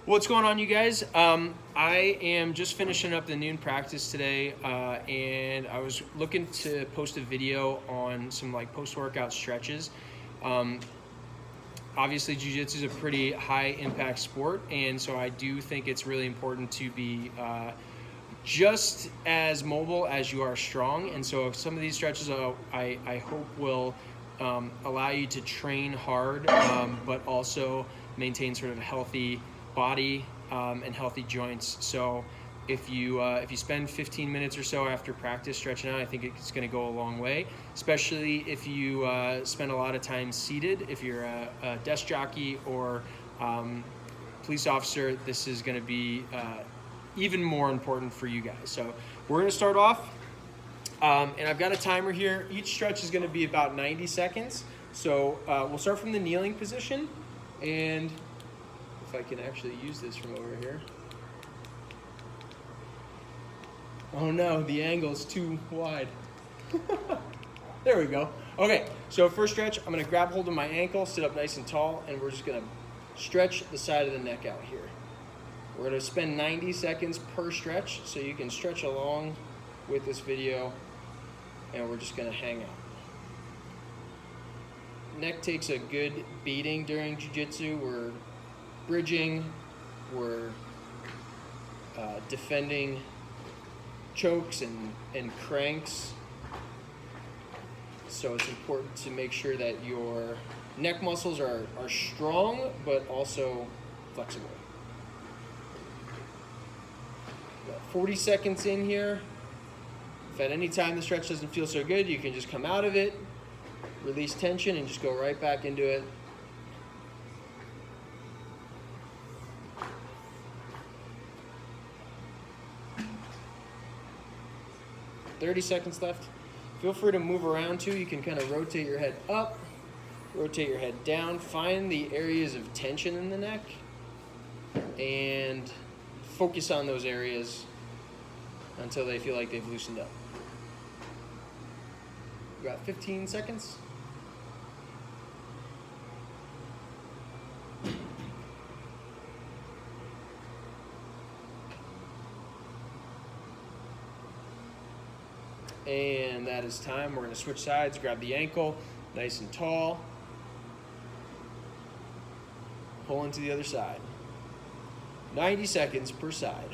What's going on, you guys? I am just finishing up the noon practice today, and I was looking to post a video on some post-workout stretches. Obviously, Jiu-Jitsu is a pretty high-impact sport, and so I do think it's really important to be just as mobile as you are strong. And so some of these stretches I hope will allow you to train hard, but also maintain sort of a healthy body and healthy joints. So if you spend 15 minutes or so after practice stretching out, I think it's going to go a long way, especially if you spend a lot of time seated. If you're a desk jockey or police officer, this is going to be even more important for you guys. So we're going to start off, and I've got a timer here. Each stretch is going to be about 90 seconds. So we'll start from the kneeling position, and if I can actually use this from over here. Oh no, the angle's too wide. There we go. Okay, so first stretch, I'm gonna grab hold of my ankle, sit up nice and tall, and we're just gonna stretch the side of the neck out here. We're gonna spend 90 seconds per stretch, so you can stretch along with this video, and we're just gonna hang out. Neck takes a good beating during Jiu-Jitsu. We're bridging, we're defending chokes and cranks. So it's important to make sure that your neck muscles are strong, but also flexible. About 40 seconds in here. If at any time the stretch doesn't feel so good, you can just come out of it, release tension, and just go right back into it. .30 seconds left. Feel free to move around too. You can kind of rotate your head up, rotate your head down, find the areas of tension in the neck, and focus on those areas until they feel like they've loosened up. You got 15 seconds. And that is time. We're going to switch sides, grab the ankle, nice and tall. Pull into the other side. 90 seconds per side.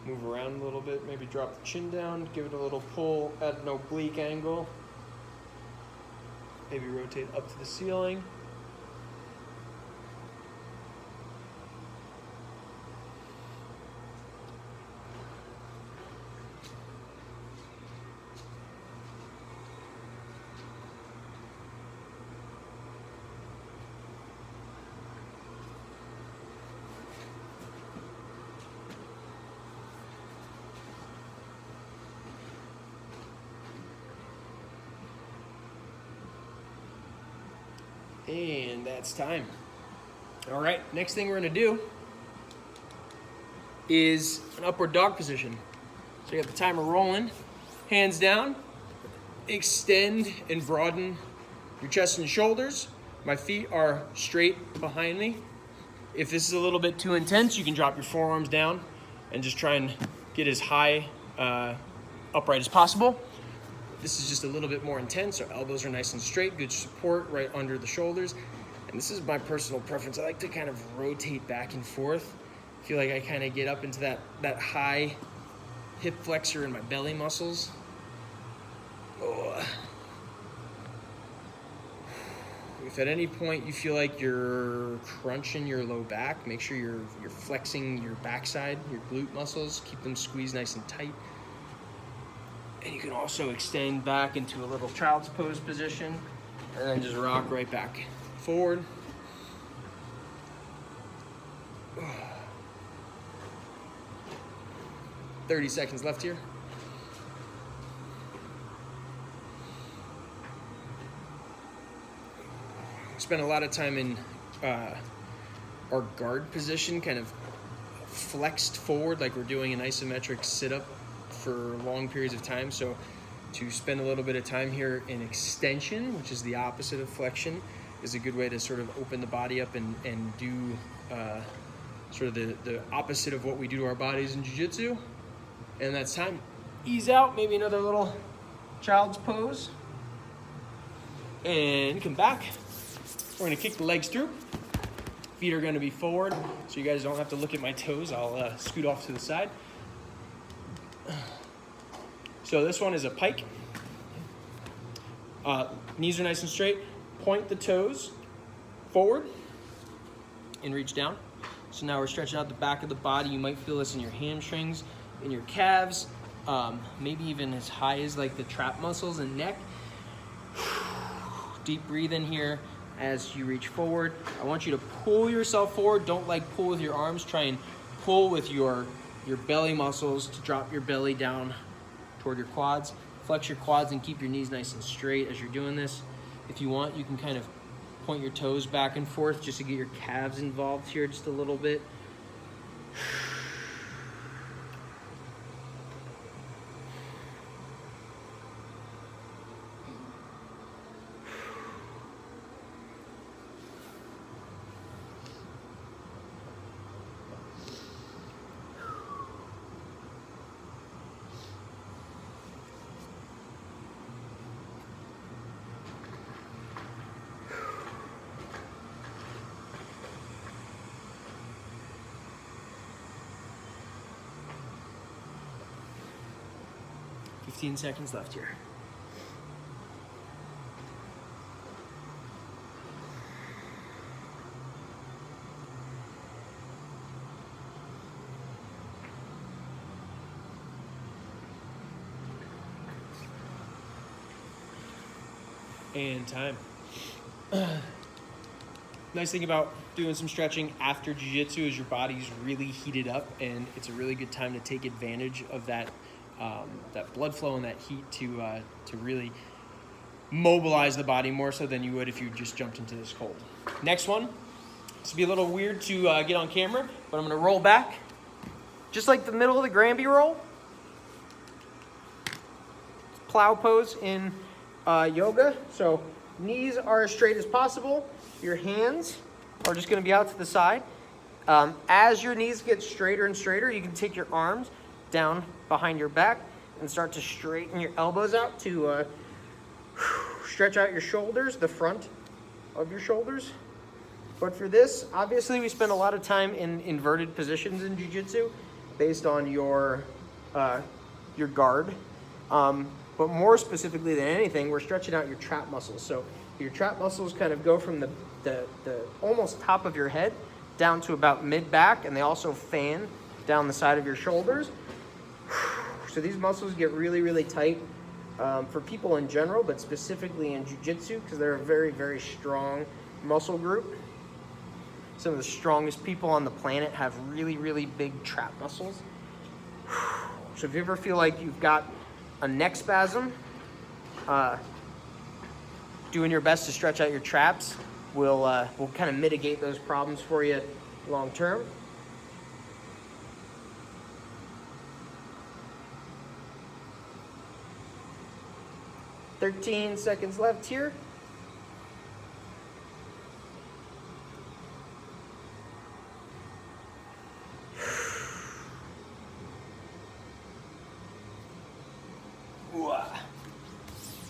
Move around a little bit, maybe drop the chin down, give it a little pull at an oblique angle. Maybe rotate up to the ceiling. And that's time. All right, next thing we're gonna do is an upward dog position. So you got the timer rolling, hands down, extend and broaden your chest and shoulders. My feet are straight behind me. If this is a little bit too intense, you can drop your forearms down and just try and get as high upright as possible. This is just a little bit more intense. Our elbows are nice and straight, good support right under the shoulders. And this is my personal preference. I like to kind of rotate back and forth. I feel like I kind of get up into that high hip flexor in my belly muscles. Oh. If at any point you feel like you're crunching your low back, make sure you're flexing your backside, your glute muscles, keep them squeezed nice and tight. And you can also extend back into a little child's pose position and then just rock right back forward. Oh. 30 seconds left here. Spend a lot of time in our guard position, kind of flexed forward like we're doing an isometric sit-up for long periods of time. So to spend a little bit of time here in extension, which is the opposite of flexion, is a good way to sort of open the body up and do sort of the opposite of what we do to our bodies in jiu-jitsu. And that's time. Ease out, maybe another little child's pose. And come back. We're gonna kick the legs through. Feet are gonna be forward, so you guys don't have to look at my toes. I'll scoot off to the side. So this one is a pike. Knees are nice and straight. Point the toes forward and reach down. So now we're stretching out the back of the body. You might feel this in your hamstrings, in your calves, maybe even as high as like the trap muscles and neck. Deep breathe in here as you reach forward. I want you to pull yourself forward. Don't like pull with your arms. Try and pull with your belly muscles to drop your belly down toward your quads. Flex your quads and keep your knees nice and straight as you're doing this. If you want, you can kind of point your toes back and forth just to get your calves involved here just a little bit. 15 seconds left here. And time. Nice thing about doing some stretching after jiu-jitsu is your body's really heated up, and it's a really good time to take advantage of that that blood flow and that heat to really mobilize the body more so than you would if you just jumped into this cold. Next one. This will be a little weird to get on camera, but I'm going to roll back, just like the middle of the Granby roll. Plow pose in yoga. So knees are as straight as possible. Your hands are just going to be out to the side. As your knees get straighter and straighter, you can take your arms down behind your back and start to straighten your elbows out to stretch out your shoulders, the front of your shoulders. But for this, obviously we spend a lot of time in inverted positions in jiu-jitsu based on your guard. But more specifically than anything, we're stretching out your trap muscles. So your trap muscles kind of go from the almost top of your head down to about mid-back, and they also fan down the side of your shoulders. So these muscles get really, really tight for people in general, but specifically in jiu-jitsu because they're a very, very strong muscle group. Some of the strongest people on the planet have really, really big trap muscles. So if you ever feel like you've got a neck spasm, doing your best to stretch out your traps will kind of mitigate those problems for you long term. "13 seconds left here.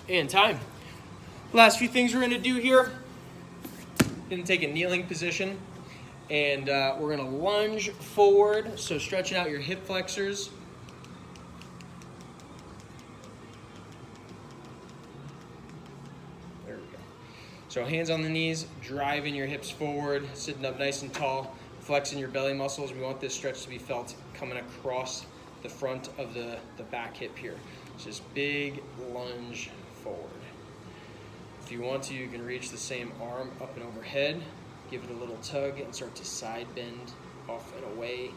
And time. Last few things we're going to do here. Going to take a kneeling position, and we're going to lunge forward. So stretching out your hip flexors. There we go. So hands on the knees, driving your hips forward, sitting up nice and tall, flexing your belly muscles. We want this stretch to be felt coming across the front of the back hip here. Just big lunge forward. If you want to, you can reach the same arm up and overhead, give it a little tug, and start to side bend off and away.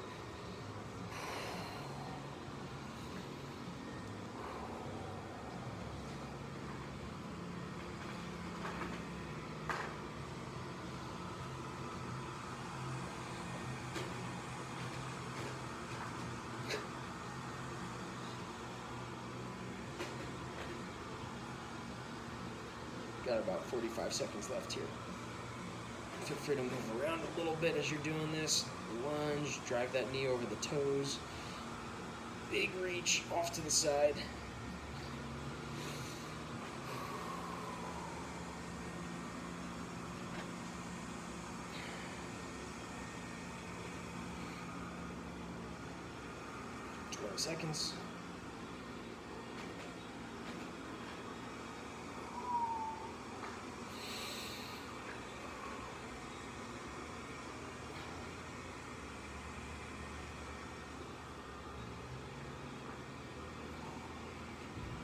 Got about 45 seconds left here. Feel free to move around a little bit as you're doing this. Lunge, drive that knee over the toes. Big reach off to the side. Seconds.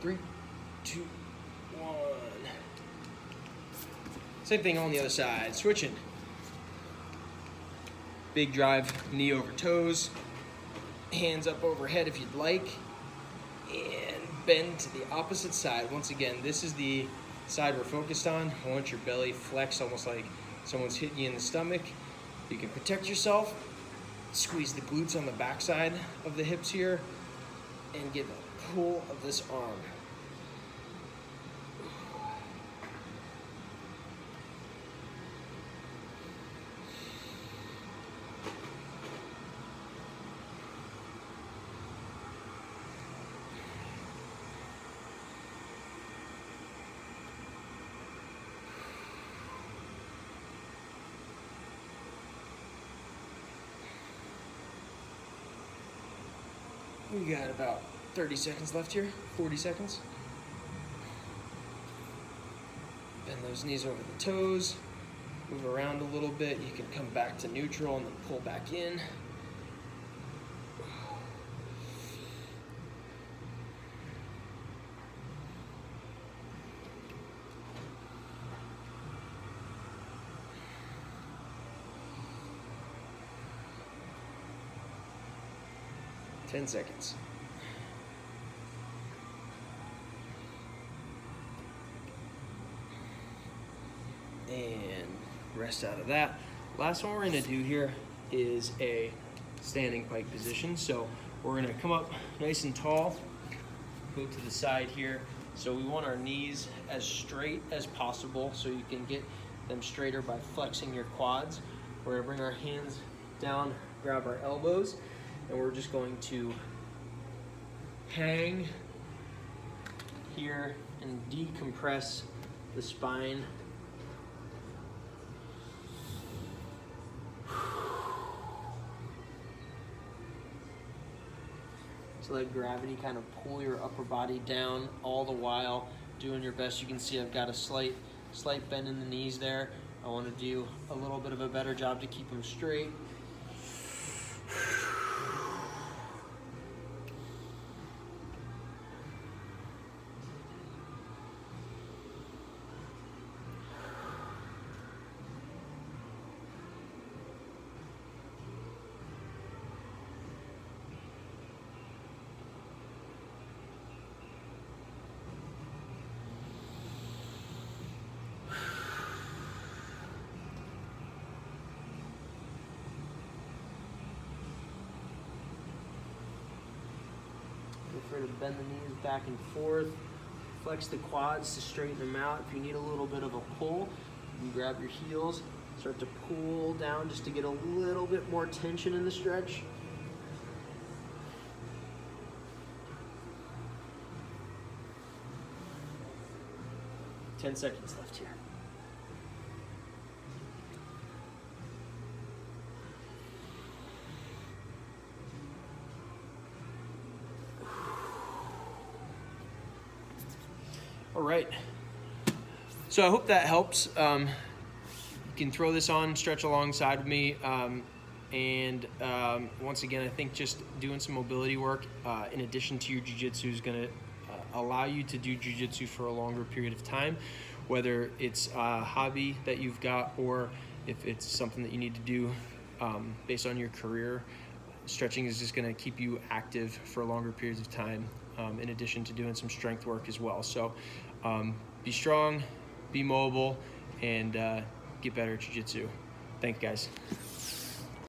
Three, two, one. Same thing on the other side. Switching. Big drive, knee over toes. Hands up overhead if you'd like, and bend to the opposite side. Once again, this is the side we're focused on. I want your belly flexed, almost like someone's hitting you in the stomach. You can protect yourself, squeeze the glutes on the backside of the hips here, and get a pull of this arm. We got about 30 seconds left here, 40 seconds. Bend those knees over the toes, move around a little bit. You can come back to neutral and then pull back in. Ten seconds. And rest out of that. Last one we're gonna do here is a standing pike position. So we're gonna come up nice and tall, go to the side here. So we want our knees as straight as possible so you can get them straighter by flexing your quads. We're gonna bring our hands down, grab our elbows, and we're just going to hang here and decompress the spine. So let gravity kind of pull your upper body down, all the while doing your best. You can see I've got a slight bend in the knees there. I want to do a little bit of a better job to keep them straight. Feel free to bend the knees back and forth. Flex the quads to straighten them out. If you need a little bit of a pull, you can grab your heels, start to pull down just to get a little bit more tension in the stretch. Ten seconds left here. All right, so I hope that helps. You can throw this on, stretch alongside with me, and once again, I think just doing some mobility work in addition to your jiu-jitsu is going to allow you to do jiu-jitsu for a longer period of time, whether it's a hobby that you've got or if it's something that you need to do based on your career. Stretching is just going to keep you active for longer periods of time, in addition to doing some strength work as well. So be strong, be mobile, and get better at jiu-jitsu. Thanks, guys.